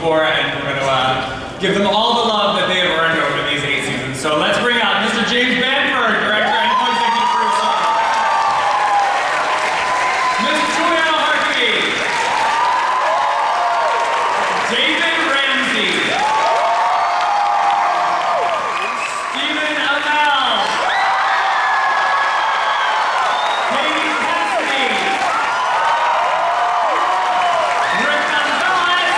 before, and we're going to give them all the love that they have earned over these 8 seasons. So let's bring out Mr. James Banford, director and co-executive producer. Ms. Juliana Harkey. David Ramsey. Stephen Amell. Katie Cassidy. Rick Gonzalez.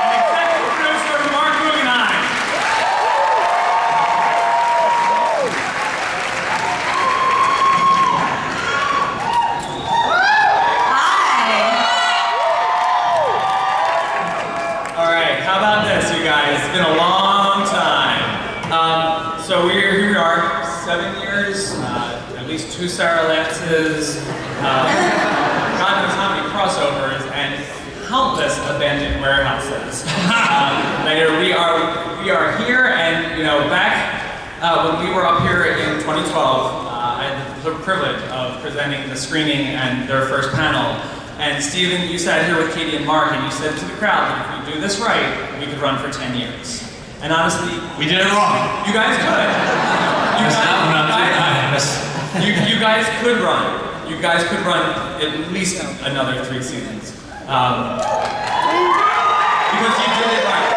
And executive producer Mark Guggenheim. All right, how about this, you guys? It's been a long time. So here we are, 7 years, at least 2 Sarah Lances, God knows how many crossovers, and countless abandoned warehouses. We are here, and back when we were up here in 2012, I had the privilege of presenting the screening and their first panel. And Stephen, you sat here with Katie and Mark, and you said to the crowd that if we do this right, we could run for 10 years. And honestly, We did it wrong. you guys could. You guys could run. You guys could run at least another 3 seasons. Because you did it right.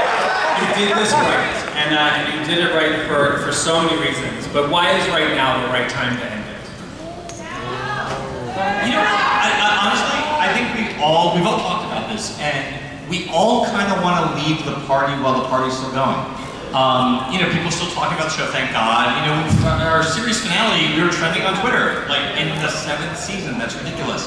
You did this right. And you did it right for so many reasons. But why is right now the right time to end it? Honestly, I think we've all talked about this, and we all kind of want to leave the party while the party's still going. People still talking about the show, thank God. Our series finale, we were trending on Twitter, like in the 7th season. That's ridiculous.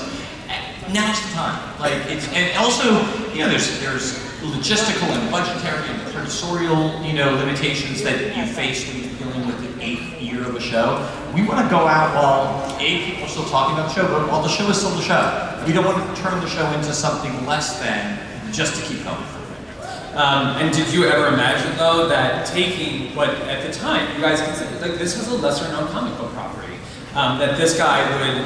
Now's the time. And also, there's logistical and budgetary and producerial, limitations that you face when you're dealing with the 8th year of a show. We want to go out while people are still talking about the show, but while the show is still the show. We don't want to turn the show into something less than just to keep going. And did you ever imagine, though, that taking what at the time you guys considered, this was a lesser-known comic book property, that this guy would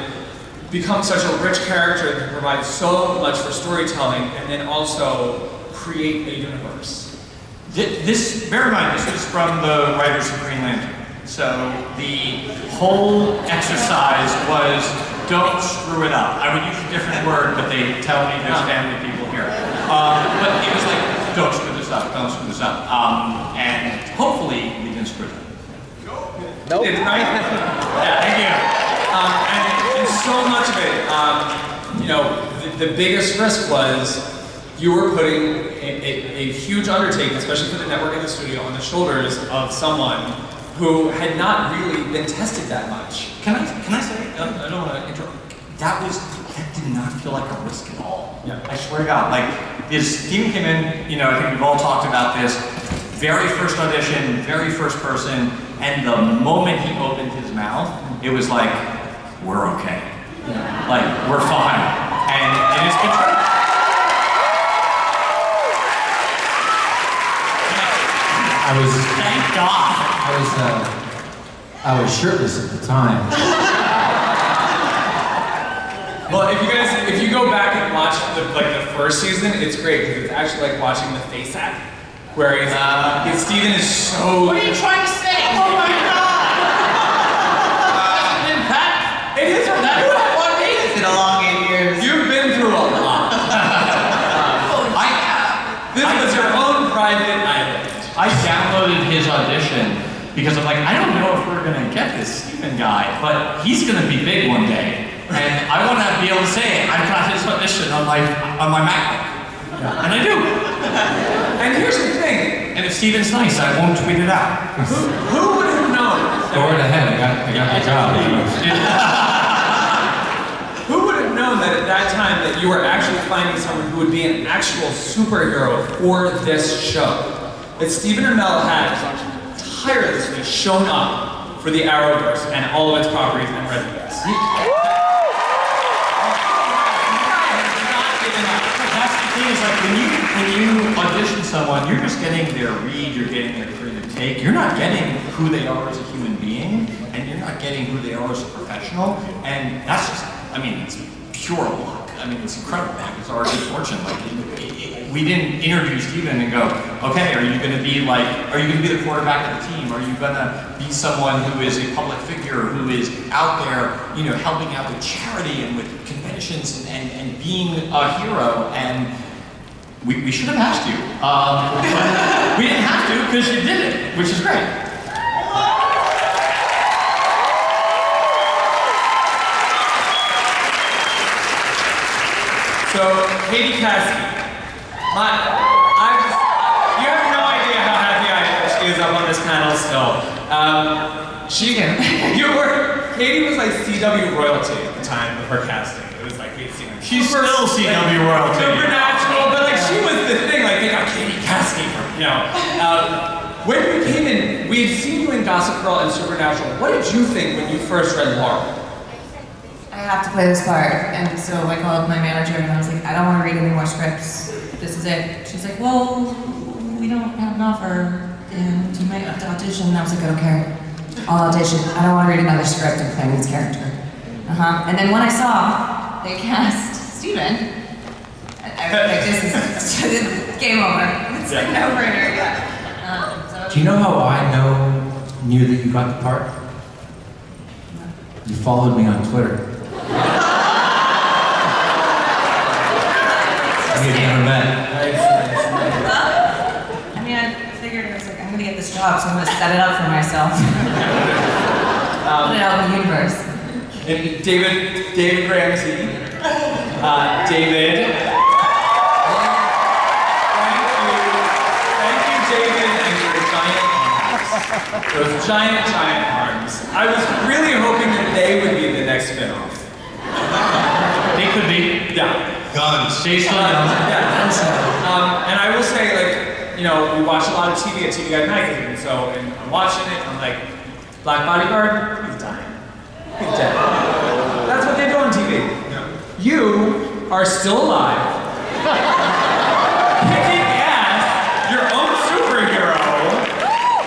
become such a rich character that provides so much for storytelling, and then also create a universe? Bear in mind, this was from the writers of Green Lantern. So the whole exercise was, don't screw it up. I would use a different word, but they tell me there's family people here. But it was like, don't screw this up, don't screw this up. And hopefully we didn't screw it up. Nope. Right? Yeah, thank you. And so much of it, the biggest risk was you were putting a huge undertaking, especially for the network and the studio, on the shoulders of someone who had not really been tested that much. Can I say, I don't want to interrupt, that did not feel like a risk at all. Yeah. I swear to God, Stephen came in, I think we've all talked about this, very first audition, very first person, and the moment he opened his mouth, it was like, we're okay. We're fine. And it's been true. Thank God. I was shirtless at the time. Well, if you go back and watch the first season, it's great because it's actually like watching the Face App, where Steven is so. What are you trying to say? Oh my God! It is It's been a long 8 years. You've been through a lot. This was your own private island. I downloaded his audition because I'm like, I don't know if we're gonna get this Stephen guy, but he's gonna be big one day. And I want to be able to say, I've got his audition on my MacBook. Yeah. And I do. And here's the thing. And if Stephen's nice, I won't tweet it out. Who would have known? Go right ahead, I got the job. Who would have known that at that time that you were actually finding someone who would be an actual superhero for this show? That Stephen Amell had tirelessly shown up for the Arrowverse and all of its properties and residents. That's the thing, is when you audition someone, you're just getting their read, you're getting their creative take. You're not getting who they are as a human being, and you're not getting who they are as a professional. And that's just, it's pure luck. I mean, it's incredible. It's our good fortune. Like, we didn't interview Steven and go, okay, are you going to be the quarterback of the team? Are you going to be someone who is a public figure, who is out there, helping out with charity and with conventions and being a hero? And we should have asked you. But we didn't have to because you did it, which is great. So, Katie Caskey, you have no idea how happy I am that she is up on this panel still. Katie was like CW royalty at the time of her casting. It was like, she's still CW royalty. Supernatural, but like she was the thing, like they got Katie Caskey from, when you came in, we had seen you in Gossip Girl and Supernatural. What did you think when you first read Laurel? I have to play this part, and so I called my manager and I was like, I don't want to read any more scripts. This is it. She's like, well, we don't have an offer, and you might have to audition. And I was like, I don't care. I'll audition. I don't want to read another script of playing this character. And then when I saw they cast Steven, I was like, this is game over. It's like no brainer, yeah. Do you know how I knew that you got the part? You followed me on Twitter. We had never met. I mean, I figured I was like, I'm going to get this job, so I'm going to set it up for myself. Put it out in the universe. And David Ramsey. David. Thank you, David, and your giant arms. Those giant arms. I was really hoping that they would be the next spinoff. They could be. Yeah. Guns. Jason. And I will say, like, we watch a lot of TV at TV Guide Magazine, and I'm watching it, I'm like, Black Bodyguard, he's dying. He's dead. That's what they do on TV. Yeah. You are still alive, kicking ass, your own superhero.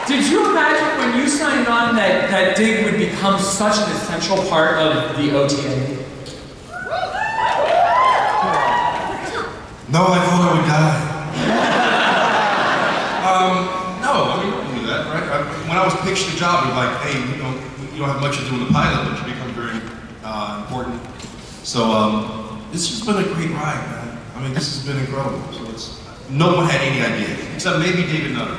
Did you imagine when you signed on that Dig would become such an essential part of the OTA? No, I thought I would die. No, I mean, you knew that, right? When I was pitched the job, it was like, hey, you don't have much to do with the pilot, but you become very important. So this has been a great ride, man. I mean, this has been incredible. So no one had any idea, except maybe David Nutter,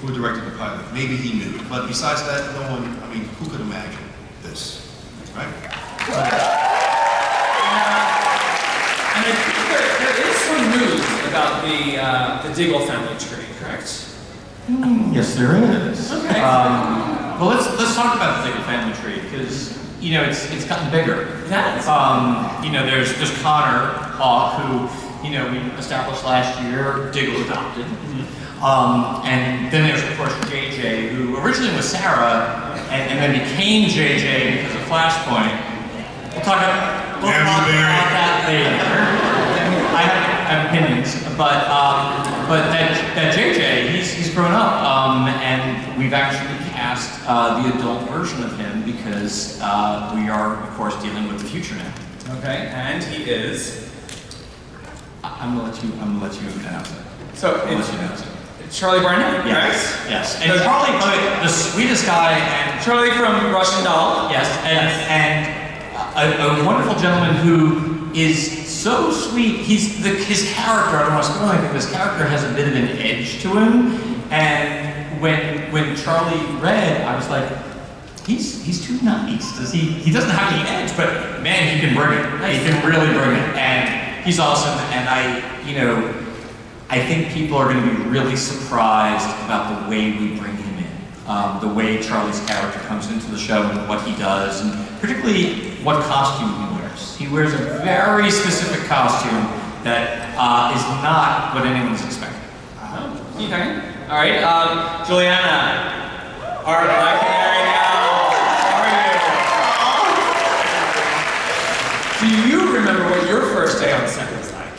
who directed the pilot. Maybe he knew. But besides that, no one, I mean, who could imagine this, right? And I think there is some news about the Diggle family tree, correct? Yes, there is. Okay. Well, let's talk about the Diggle family tree because it's gotten bigger. That's there's Connor Hawk, who we established last year. Diggle adopted, and then there's of course JJ, who originally was Sarah, and then became JJ because of Flashpoint. We'll talk about that later. I have opinions, but that JJ, he's grown up, and we've actually cast the adult version of him because we are, of course, dealing with the future now. Okay, and he is. I'm gonna let you announce it. So Unless you announce it. Charlie Barnett, Yes. right? Yes. And Charlie, the sweetest guy, and Charlie from Russian Doll. yes, and a wonderful gentleman who is so sweet. His character, I don't want to spoil anything, his character has a bit of an edge to him. And when Charlie read, I was like, he's too nice. He doesn't have any edge, but man, he can bring it. He can really bring it. And he's awesome. And I think people are going to be really surprised about the way we bring him in. The way Charlie's character comes into the show and what he does, and particularly what costume he wears. He wears a very specific costume that is not what anyone's expecting. Okay. All right. Juliana, our Black Canary now. How are you? Do you remember what your first day on set was like?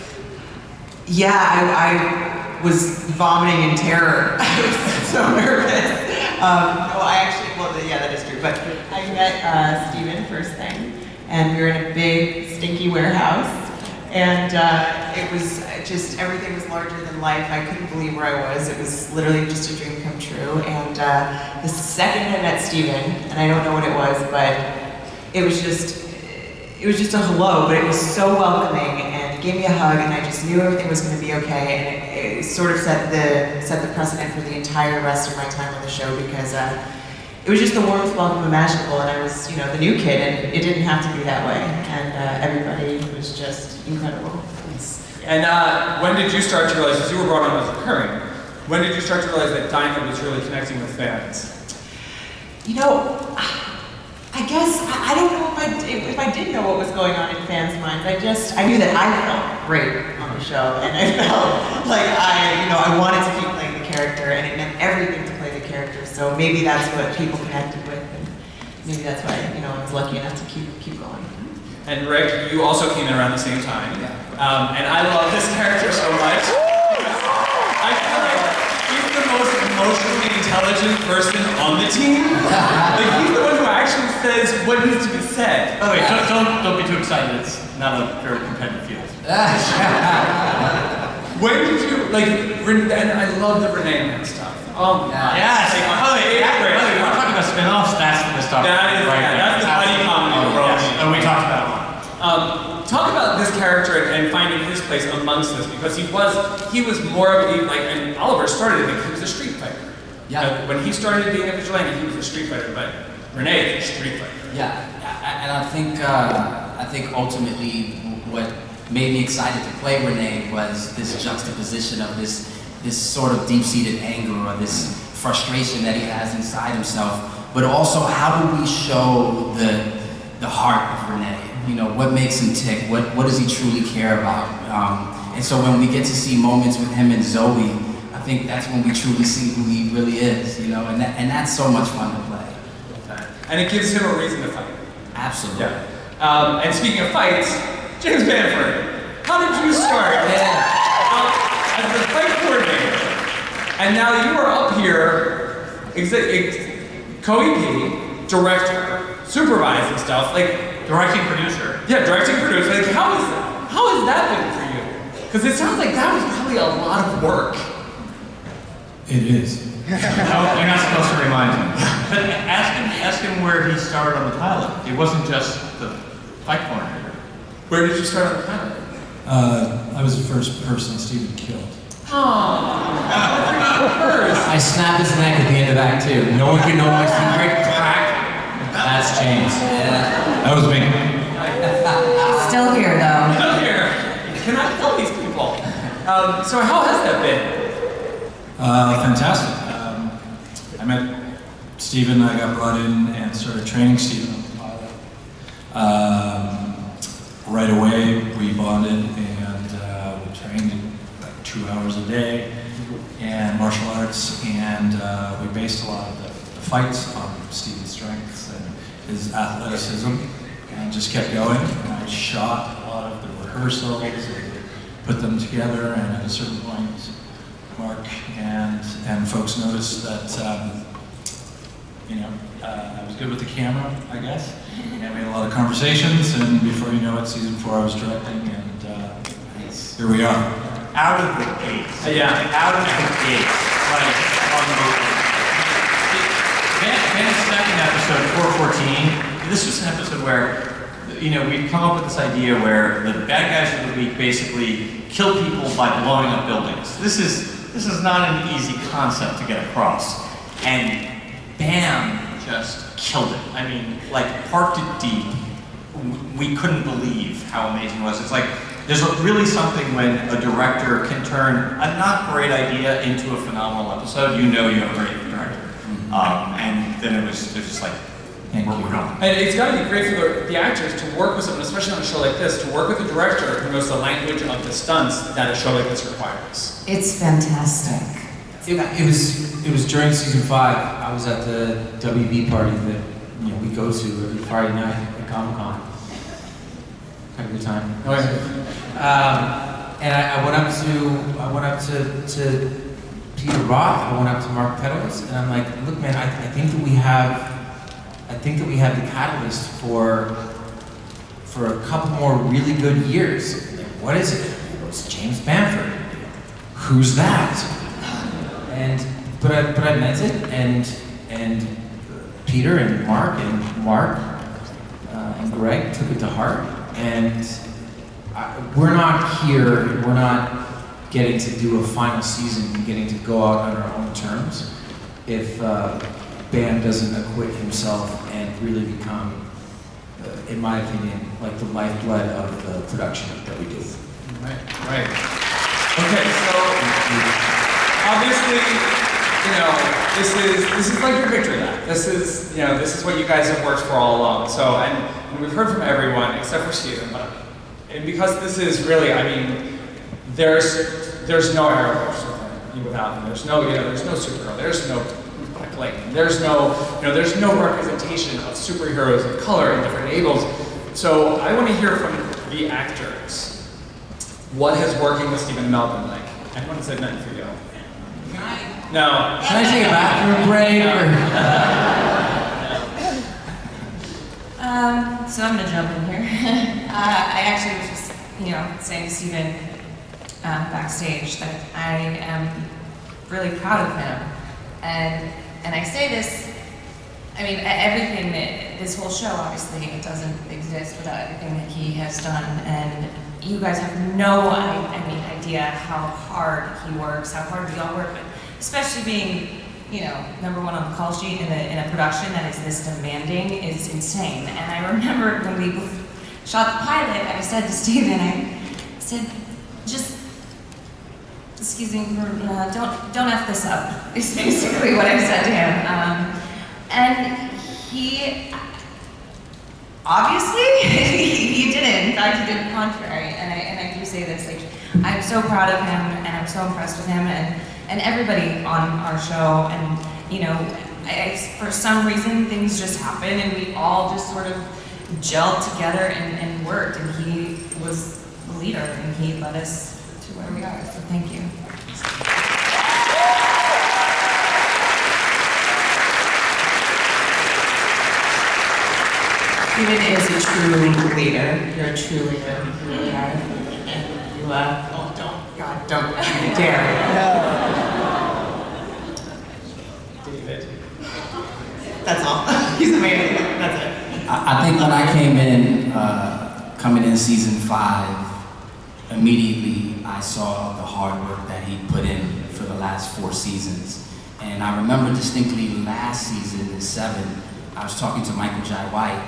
Yeah, I was vomiting in terror. I was so nervous. That is true. But I met Steven first thing, and we were in a big, stinky warehouse, And it was just, everything was larger than life. I couldn't believe where I was. It was literally just a dream come true. And the second I met Steven, and I don't know what it was, but it was just a hello, but it was so welcoming and gave me a hug, and I just knew everything was going to be okay. And it sort of set the precedent for the entire rest of my time on the show, because it was just the warmest welcome imaginable, and I was, you know, the new kid, and it didn't have to be that way. And everybody was just incredible. And when did you start to realize, because you were brought on as recurring, when did you start to realize that Dinah was really connecting with fans? You know, I guess, I don't know if I did know what was going on in fans' minds. I knew that I felt great on the show, and I felt like I wanted to keep playing the character, and it meant everything to play the character. So maybe that's what people connected with, and maybe that's why, I was lucky enough to keep going. And Rick, you also came in around the same time. And I love this character so much. I feel like he's the most emotionally intelligent person on the team. Like, he's the one who actually says what needs to be said. By the way, don't be too excited. It's not a very competitive field. When did you, and I love the Renee and stuff. Oh, yes. By the way, we're talking about spin-offs. That's the stuff. That's the buddy comedy world. Yes. And we talked about it a lot. Talk about this character and finding his place amongst this, because he was more of a, and Oliver started it, he was a street fighter. Yeah. When he started being a vigilante, he was a street fighter, but Renee is a street fighter. Yeah, and I think ultimately what made me excited to play Renee was this juxtaposition of this sort of deep-seated anger or this frustration that he has inside himself, but also how do we show the heart of Renee? What makes him tick? What does he truly care about? And so when we get to see moments with him and Zoe, I think that's when we truly see who he really is, and that's so much fun to play. And it gives him a reason to fight. Absolutely. Yeah. And speaking of fights, James Banford, how did you start as the fight coordinator? And now you are up here, co-EP, director, supervising stuff, Directing producer. Yeah, directing producer. How has that been for you? Because it sounds like that was probably a lot of work. It is. No, you're not supposed to remind him. But ask him where he started on the pilot. It wasn't just the fight coordinator. Where did you start on the pilot? I was the first person Steven killed. I snap his neck at the end of Act 2. No one can know my secret. Crack. That's James. That was me. Still here, though. Still here. You cannot kill these people. So how has that been? Fantastic. I met Steven, I got brought in and started training Steven on the pilot. Right away, we bonded and we trained 2 hours a day and martial arts, and we based a lot of the fights on Steven's strengths and his athleticism, and just kept going. And I shot a lot of the rehearsals and put them together, and at a certain point, Mark and folks noticed that I was good with the camera, I guess, and we had a lot of conversations, and before you know it, season 4 I was directing, and here we are. Out of the gates. Yeah. Out of the gates. Unbelievable. Ben's second episode, 414, this was an episode where, we'd come up with this idea where the bad guys of the week basically kill people by blowing up buildings. This is not an easy concept to get across. And Bam just killed it. I mean, parked it deep. We couldn't believe how amazing it was. It's like, there's really something when a director can turn a not great idea into a phenomenal episode. You know you have a great director. And then it was just like, we're going. And it's got to be great for the actors to work with someone, especially on a show like this, to work with a director who knows the language of the stunts that a show like this requires. It's fantastic. It was during season 5. I was at the WB party that we go to every Friday night at Comic-Con. Had a good time. And I went up to Peter Roth. I went up to Mark Meadows, and I'm like, look, man, I think that we have the catalyst for a couple more really good years. what is it? He goes, James Bamford. Who's that? But I meant it, and Peter and Mark and Greg took it to heart, and we're not getting to do a final season and getting to go out on our own terms if Bam doesn't acquit himself and really become, in my opinion, like the lifeblood of the production that we do. Right. Okay, so obviously, this is like your victory lap. This is what you guys have worked for all along. So, and we've heard from everyone except for Steven, and because this is really, there's no Arrowverse without him. There's no Supergirl. There's no Black Lightning. There's no representation of superheroes of color and different angles. So I want to hear from the actors. What has working with Stephen Amell been like? Anyone said nothing for you? No. Can I take a bathroom break? So I'm gonna jump in here. I actually was just, saying to Stephen backstage that I am really proud of him, and I say this. Everything this whole show, obviously, it doesn't exist without everything that he has done, and you guys have no idea how hard he works, how hard we all work, but especially being, #1 on the call sheet in a production that is this demanding is insane. And I remember when we shot the pilot, I said to Steven, I said, just, excuse me, don't F this up, is basically what I said to him. And he, obviously, he didn't. In fact, he did the contrary. And I do say this, I'm so proud of him, and I'm so impressed with him, and everybody on our show. And for some reason, things just happen, and we all just sort of gelled together and worked. And he was the leader, and he led us to where we are. So thank you. Steven is a true leader. You're a true leader. You really are. And you, don't you dare. David. That's all. He's amazing. That's it. I think when I came in, coming in season 5, immediately I saw the hard work that he put in for the last 4 seasons. And I remember distinctly last season, in 7, I was talking to Michael Jai White,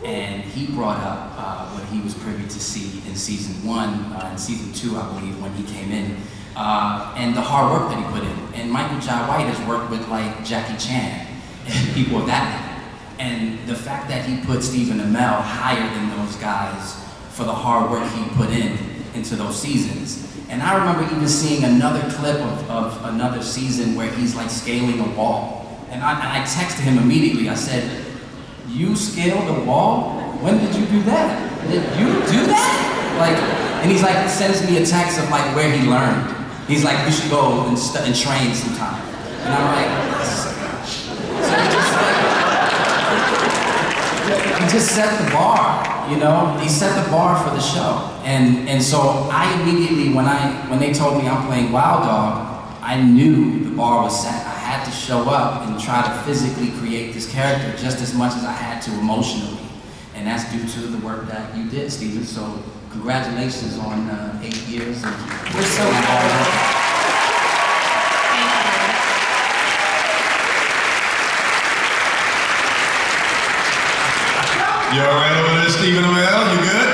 and he brought up what he was privy to see in season 1, and season 2, I believe, when he came in, and the hard work that he put in. And Michael Jai White has worked with like Jackie Chan and people of that level. And the fact that he put Stephen Amell higher than those guys for the hard work he put into those seasons. And I remember even seeing another clip of another season where he's like scaling a wall. And I texted him immediately. I said, "You scaled a wall? When did you do that? Did you do that?" And he's like, sends me a text of like where he learned. He's like, "We should go and train sometime." And I'm like, so he just set the bar, He set the bar for the show. And so I immediately, when they told me I'm playing Wild Dog, I knew the bar was set. I had to show up and try to physically create this character just as much as I had to emotionally. And that's due to the work that you did, Steven. So congratulations on 8 years. We're so proud. You all right over there, Stephen Amell? You good?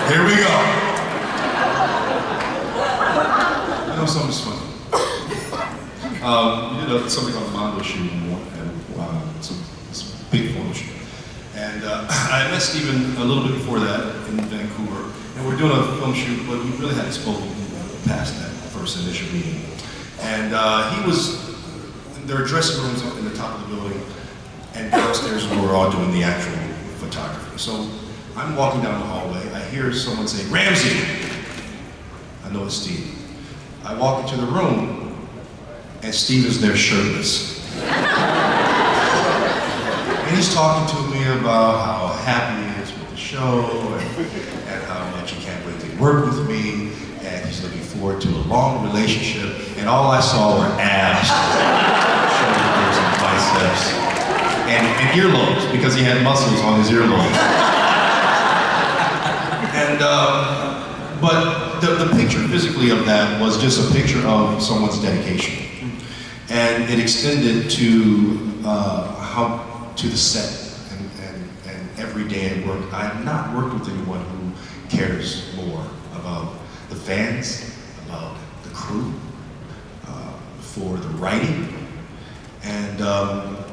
Here we go. Something's funny. We did something on the Mondo shoot and some big photo shoot. And I met Stephen a little bit before that in Vancouver. And we're doing a film shoot, but we really hadn't spoken past that first initial meeting. And there were dressing rooms up in the top of the building, and downstairs we were all doing the actual photography. So I'm walking down the hallway, I hear someone say, "Ramsey!" I know it's Steve. I walk into the room, and Steve is there shirtless. And he's talking to me about how happy he is with the show, and how much he can't wait to work with me, and he's looking forward to a long relationship, and all I saw were abs, shoulders and biceps, and earlobes, because he had muscles on his earlobes. And, but the picture physically of that was just a picture of someone's dedication. And it extended to to the set and every day at work. I have not worked with anyone who cares more about the fans, about the crew, for the writing. And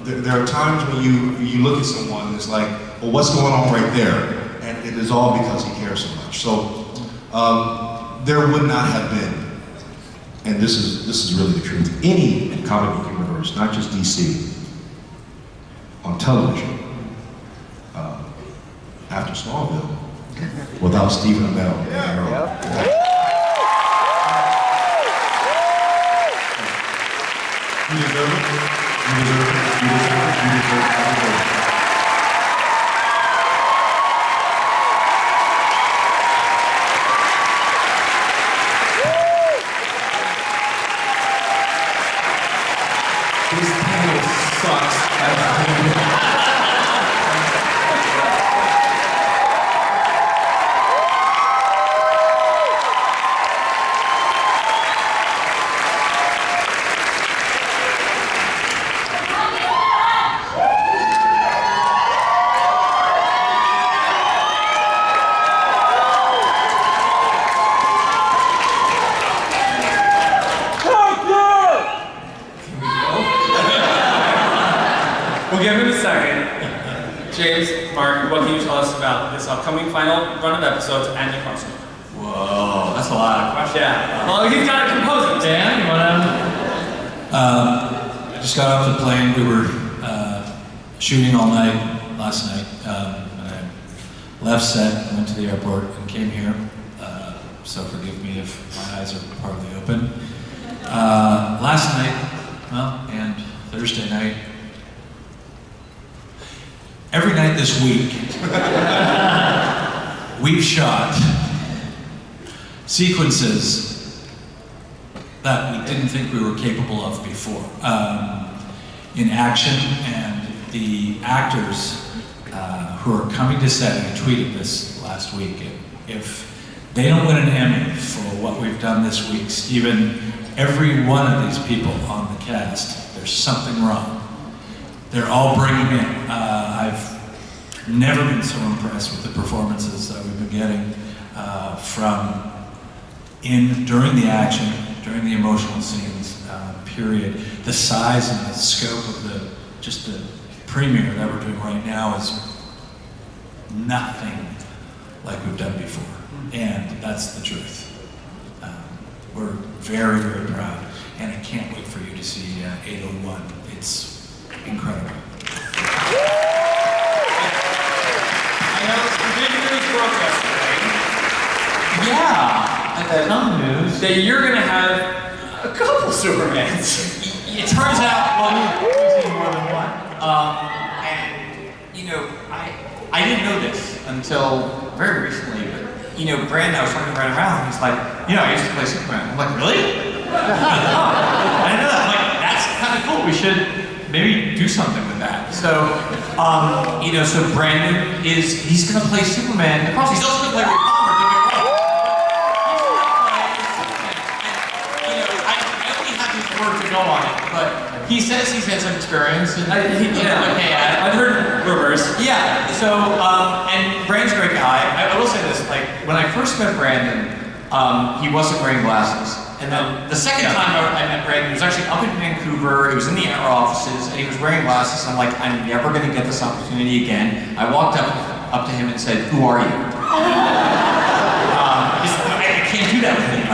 there are times when you look at someone and it's like, well, what's going on right there? And it is all because he cares so much. So there would not have been, and this is really the truth, any comic book universe, not just DC, on television, after Smallville, without Stephen Amell and Arrow. You deserve it. You deserve it. You deserve it. You deserve it. This panel sucks. We'll give him a second. James, Mark, what can you tell us about this upcoming final run of episodes and the crossover? Whoa, that's a lot of questions. Yeah. Well, he's got to compose it. Dan, you wanna? I just got off the plane. We were shooting all night last night. And I left set, went to the airport, and came here. So forgive me if my eyes are partly open. Last night, well, and Thursday night. Every night this week, we've shot sequences that we didn't think we were capable of before in action, and the actors who are coming to set, and I tweeted this last week, if they don't win an Emmy for what we've done this week, Stephen, every one of these people on the cast, there's something wrong. They're all bringing in. I've never been so impressed with the performances that we've been getting during the action, during the emotional scenes, period. The size and the scope of the premiere that we're doing right now is nothing like we've done before. And that's the truth. We're very, very proud. And I can't wait for you to see 801. It's incredible. I know the big news broke yesterday. Yeah, some news. That you're gonna have a couple Supermans. It turns out, well, we've seen more than one. And, you know, I didn't know this until very recently, but, you know, Brandon, I was talking to Brandon around, and he's like, you know, I used to play Superman. I'm like, really? I didn't know that. I'm like, that's kind of cool. We should maybe do something with that. So, you know, so Brandon he's gonna play Superman. Of course, he's also gonna play Ray Palmer, don't get me wrong. He's gonna play Superman. And, you know, I only have his word to go on it, but he says he's had some experience, and he's okay at it. I've heard rumors. Yeah, so, and Brandon's a great guy. I will say this, like, when I first met Brandon, he wasn't wearing glasses. And then the second time I met Brandon, he was actually up in Vancouver, he was in the air offices, and he was wearing glasses. I'm like, I'm never gonna get this opportunity again. I walked up to him and said, who are you? I can't do that with him.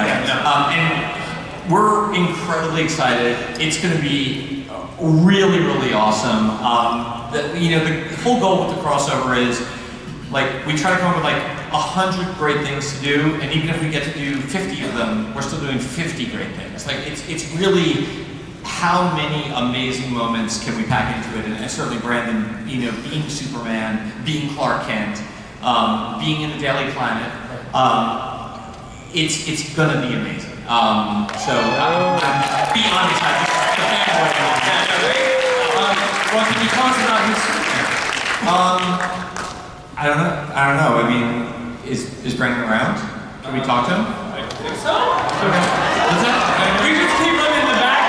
And we're incredibly excited. It's gonna be really, really awesome. You know, the whole goal with the crossover is, like, we try to come up with like 100 great things to do, and even if we get to do 50 of them, we're still doing 50 great things. Like, it's really how many amazing moments can we pack into it, and certainly Brandon, you know, being Superman, being Clark Kent, being in the Daily Planet, it's gonna be amazing. I'm beyond excited. Just the fanboy on that. Well, can you tell us about his I don't know. I mean, is Brandon around? Can we talk to him? I think so. What's that? We just keep him in the back.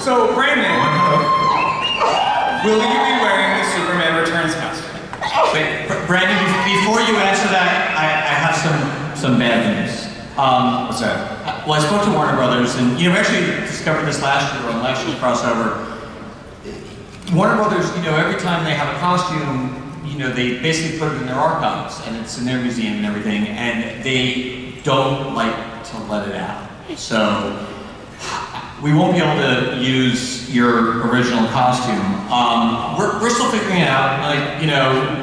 So, Brandon, will you be wearing the Superman Returns costume? Wait, Brandon, before you answer that, I have some bad news. What's that? Well, I spoke to Warner Brothers, and we actually discovered this last year on last year's crossover. Warner Brothers, every time they have a costume, they basically put it in their archives, and it's in their museum and everything, and they don't like to let it out. So we won't be able to use your original costume. We're still figuring it out.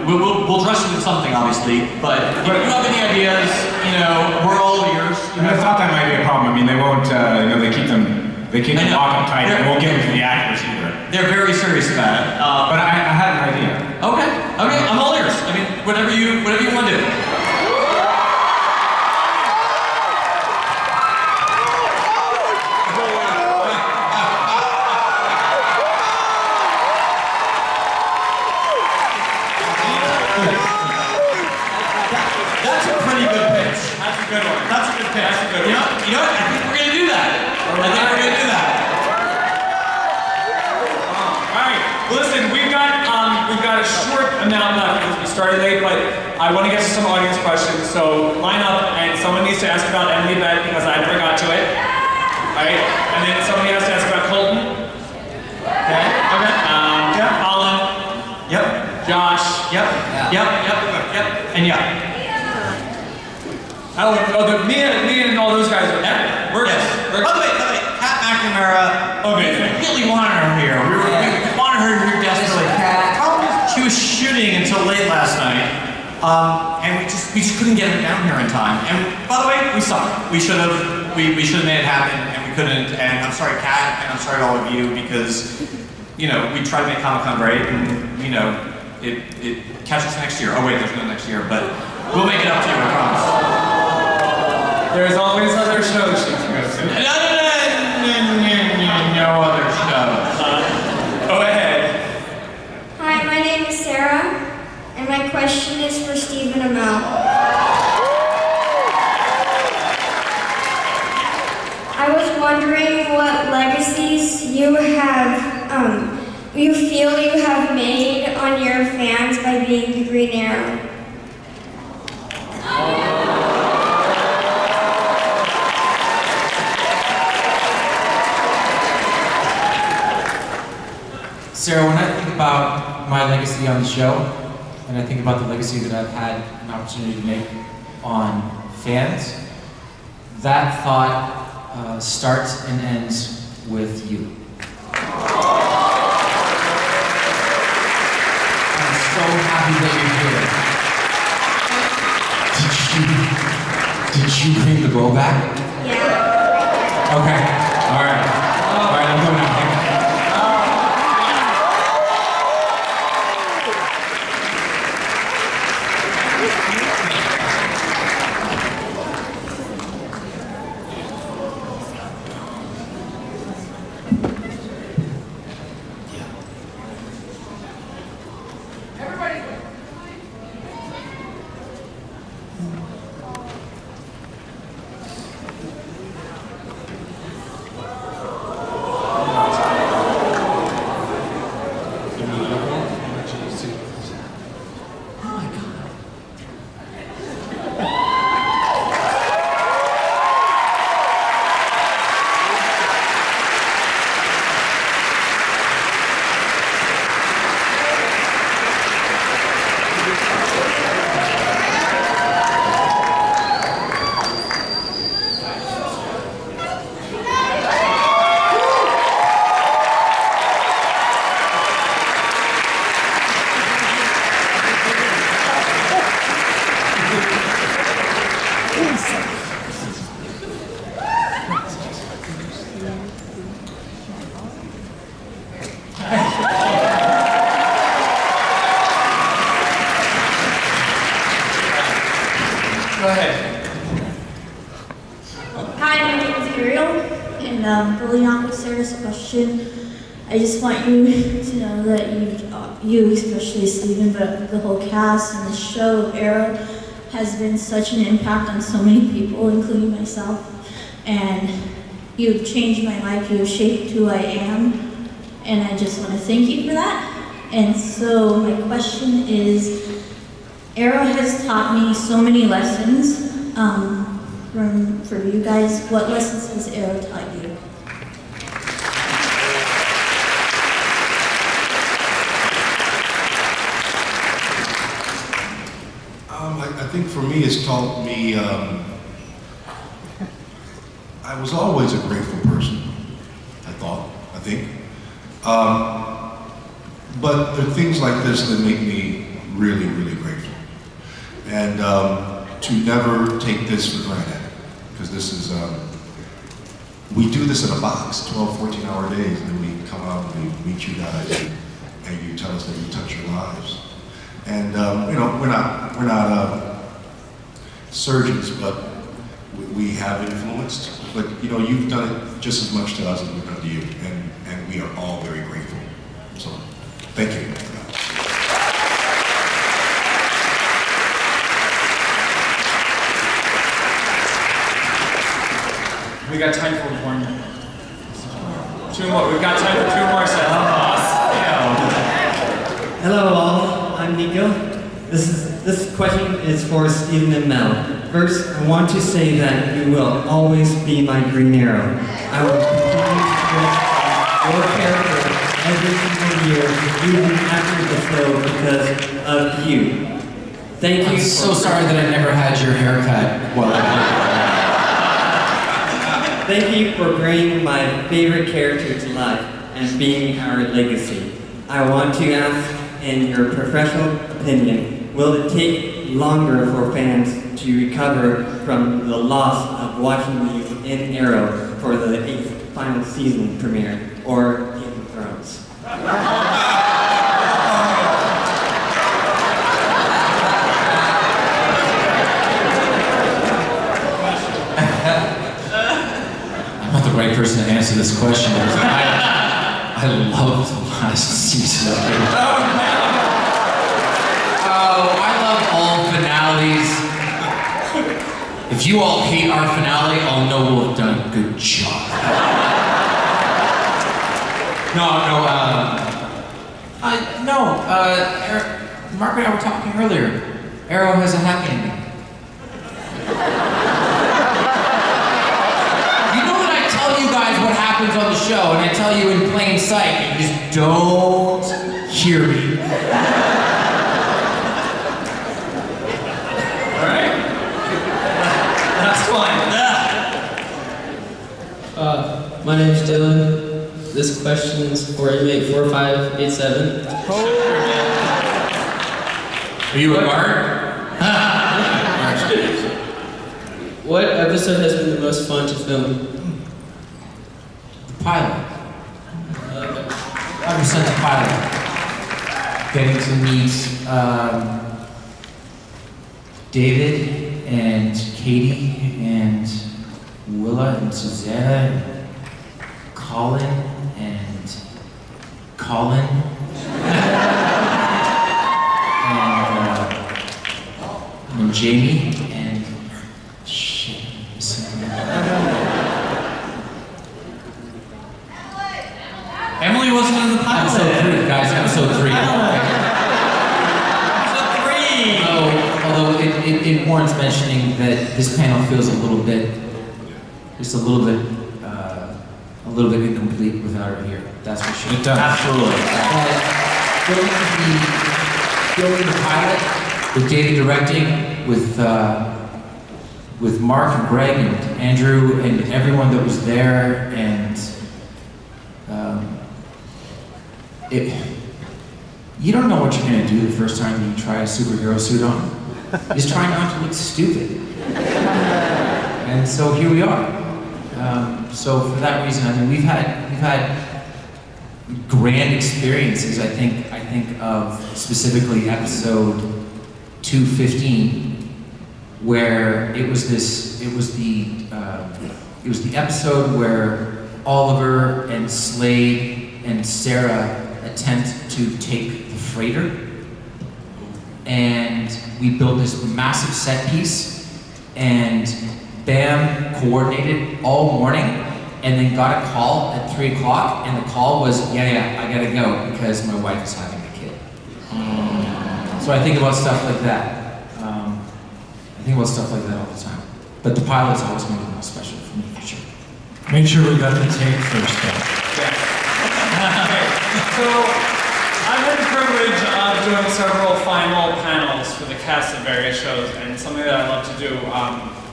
We'll dress you in something, obviously. But if you have any ideas, we're all ears. I thought that might be a problem. I mean, they won't. They keep them locked up tight. They won't get into the actors either. They're very serious about it. But I had an idea. Okay. I'm all ears. I mean, whatever you want to do. You know what? I think we're going to do that. Alright, well, listen, we've got a short amount left because we started late, but I want to get to some audience questions, so line up, and someone needs to ask about Emily Bett because I never got to it. Right? And then somebody has to ask about Colton. Okay? Colin. Yep. Josh. Yep. And Me and all those guys are there. By the way, Pat McNamara. Amazing. We really wanted her here. We wanted her here desperately. She was shooting until late last night, and we just couldn't get her down here in time. And by the way, we suck. We should have made it happen, and we couldn't. And I'm sorry, Kat, and I'm sorry to all of you because we tried to make Comic-Con great, and it catch us next year. Oh wait, there's no next year, but we'll make it up to you. I promise. There's always other shows she can go to. No other shows. Go ahead. Hi, my name is Sarah, and my question is for Stephen Amell. I was wondering what legacies you feel you have made on your fans by being the Green Arrow. Sarah, when I think about my legacy on the show, and I think about the legacy that I've had an opportunity to make on fans, that thought starts and ends with you. I'm so happy that you're here. Did you bring the bow back? Yeah. Okay, all right, I'm going out. Ariel, and building off of Sarah's question, I just want you to know that you especially Stephen, but the whole cast and the show of Arrow has been such an impact on so many people, including myself. And you've changed my life, you have shaped who I am, and I just want to thank you for that. And so my question is, Arrow has taught me so many lessons for you guys. What lessons has Arrow taught you? I think for me, it's taught me, I was always a grateful person, I think. But there are things like this that make me really, really grateful. And to never take this for granted, because this is, we do this in a box, 12, 14-hour days, and then we come out and we meet you guys, and you tell us that you touch your lives. And you know, we're not surgeons, but we have influenced. But you know, you've done it just as much to us as we've done to you, and we are all very grateful. So, thank you. We got time for one more. Two more. We've got time for two more sets. Hello all, I'm Nico. This question is for Stephen and Mel. First, I want to say that you will always be my Green Arrow. I will continue to your character every single year, even after the show, because of you. Thank you. I'm so sorry that I never had your haircut while I Thank you for bringing my favorite character to life and being our legacy. I want to ask, in your professional opinion, will it take longer for fans to recover from the loss of watching you in Arrow for the 8th final season premiere, or Game of Thrones? I'm not the right person to answer this question because I love the last season of it. I love all finales. If you all hate our finale, I'll know we'll have done a good job. Mark and I were talking earlier. Arrow has a happy ending. You know that I tell you guys what happens on the show, and I tell you in plain sight, and you just don't hear me. My name's Dylan. This question is for inmate 4587. Are you a guard? What episode has been the most fun to film? The pilot. 100% the pilot. Getting to meet David and Katie and Willa and Susanna and Colin and and Jamie and shit. Emily wasn't in the pilot. Episode 3, guys. Episode 3. Although it warrants mentioning that this panel feels a little bit incomplete without her here. That's for sure. It does. Absolutely. Filming the pilot, with David directing, with Mark and Greg and Andrew and everyone that was there, and you don't know what you're going to do the first time you try a superhero suit on. Just try not to look stupid. And so here we are. So for that reason, I mean, we've had grand experiences. I think of specifically episode 215, where it was It was the episode where Oliver and Slade and Sarah attempt to take the freighter. And we built this massive set piece, and Bam coordinated all morning, and then got a call at 3 o'clock, and the call was, yeah, I gotta go because my wife is having a kid. So I think about stuff like that. I think about stuff like that all the time. But the pilot's always made it most special for me, for sure. Make sure we got the tape first, though. So, I've had the privilege of doing several final panels for the cast of various shows, and something that I love to do,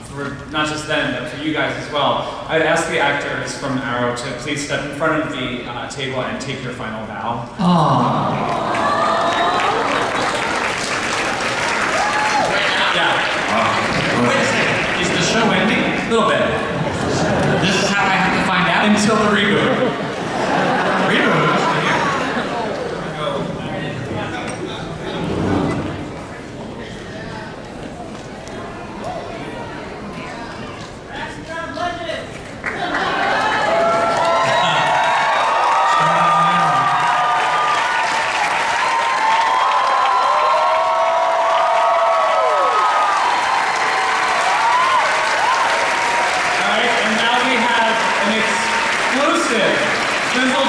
for not just them, but for you guys as well. I'd ask the actors from Arrow to please step in front of the table and take your final bow. Wait a second, is the show ending? A little bit. This is how I have to find out? Until the reboot. Reboot? Sizzle